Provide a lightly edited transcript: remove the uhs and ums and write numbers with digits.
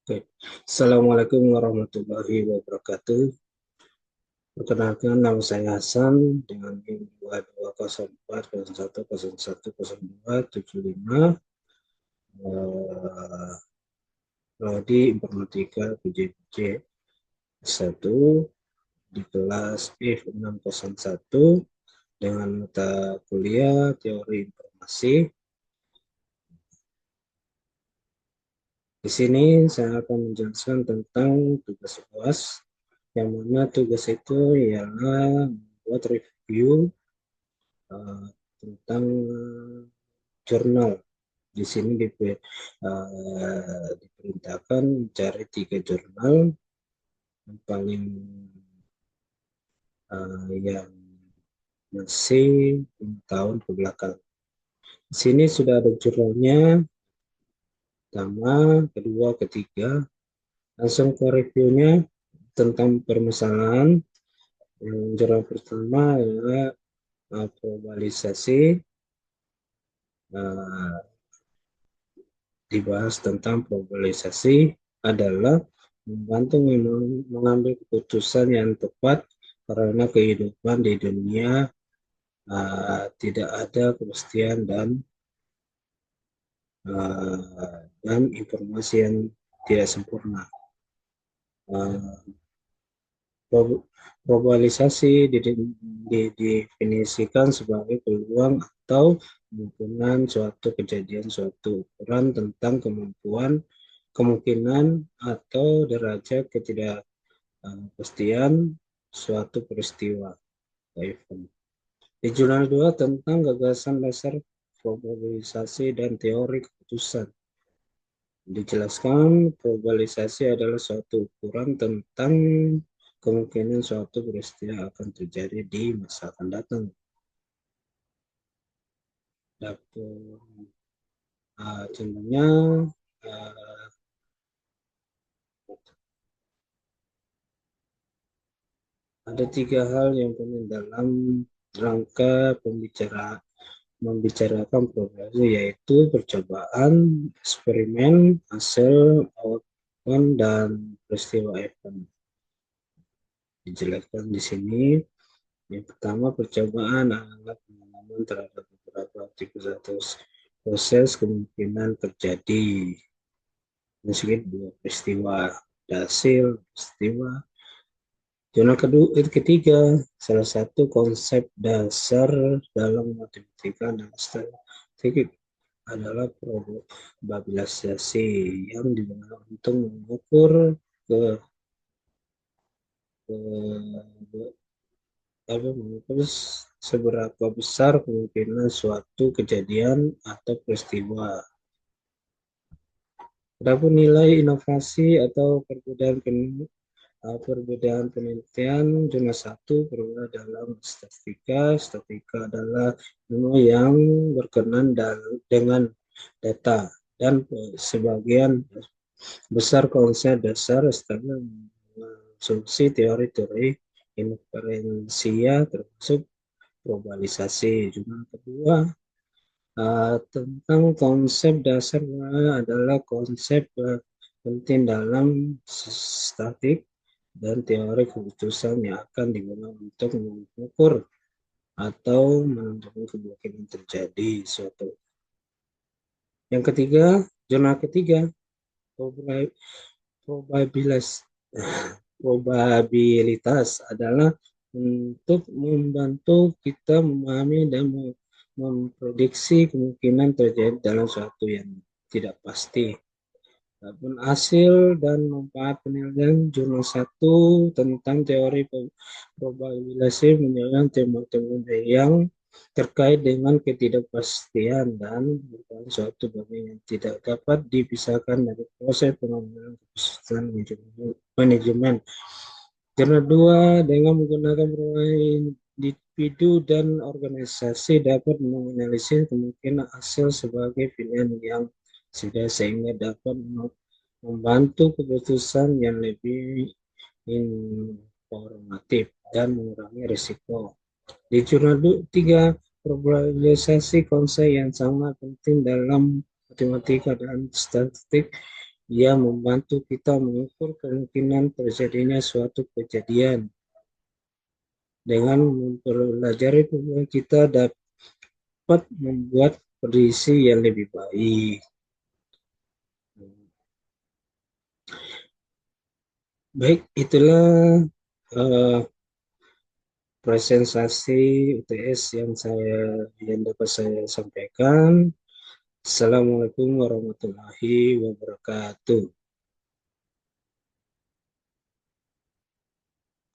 Oke. Assalamualaikum warahmatullahi wabarakatuh. Perkenalkan, nama saya Hasan dengan NIM 220401010275, prodi Informatika PJJ 1 di kelas F601 dengan mata kuliah Teori Informasi. Di sini saya akan menjelaskan tentang tugas UAS, yang mana tugas itu ialah membuat review tentang jurnal. Di sini diperintahkan mencari 3 jurnal yang paling yang masih 5 tahun ke belakang. Di sini sudah ada jurnalnya, pertama, kedua, ketiga. Langsung ke reviewnya tentang permasalahan. Yang jurnal pertama adalah globalisasi. Dibahas tentang globalisasi adalah membantu mengambil keputusan yang tepat karena kehidupan di dunia tidak ada kepastian dan informasi yang tidak sempurna. Globalisasi didefinisikan sebagai peluang atau kemungkinan suatu kejadian, suatu ukuran tentang kemungkinan atau derajat ketidakpastian suatu peristiwa. Di jurnal 2 tentang gagasan dasar globalisasi dan teori keputusan. Dijelaskan globalisasi adalah suatu ukuran tentang kemungkinan suatu peristiwa akan terjadi di masa akan datang. Contohnya ada 3 hal yang penting dalam rangka membicarakan globalisasi, yaitu percobaan, eksperimen, hasil, outcome, dan peristiwa event. Dijelaskan di sini. Yang pertama, percobaan adalah pengalaman terhadap beberapa aktivitas proses kemungkinan terjadi. Disebut 2 peristiwa, hasil peristiwa. Zona ketiga, salah satu konsep dasar dalam matematika dan statistik adalah probabilisasi yang digunakan untuk mengukur seberapa besar kemungkinan suatu kejadian atau peristiwa. Adapun nilai inovasi atau perbedaan penelitian, zona 1 berada dalam statistika. Statistika adalah ilmu yang berkenan dengan data dan sebagian besar konsep dasar standar asumsi teori-teori inferensia termasuk globalisasi. Jurnal kedua tentang konsep dasar adalah konsep penting dalam statistik dan teori keputusan yang akan digunakan untuk mengukur atau menentukan kemungkinan terjadi suatu. Yang ketiga, zona ketiga, probabilitas adalah untuk membantu kita memahami dan memprediksi kemungkinan terjadi dalam suatu yang tidak pasti. Adapun hasil dan manfaat penilaian, jurnal 1 tentang teori probabilisasi menjelaskan tema-tema yang terkait dengan ketidakpastian dan merupakan suatu bagian yang tidak dapat dipisahkan dari proses pengambilan keputusan manajemen. Jurnal 2 dengan menggunakan individu dan organisasi dapat menganalisis kemungkinan hasil sebagai pilihan yang sehingga dapat membantu keputusan yang lebih informatif dan mengurangi risiko. Di jurnal 3, probabilisasi konsep yang sangat penting dalam matematika dan statistik Ia membantu kita mengukur kemungkinan terjadinya suatu kejadian. Dengan mempelajari peluang kita dapat membuat prediksi yang lebih baik. Baik, itulah uh, presentasi UTS yang dapat saya sampaikan. Assalamualaikum warahmatullahi wabarakatuh.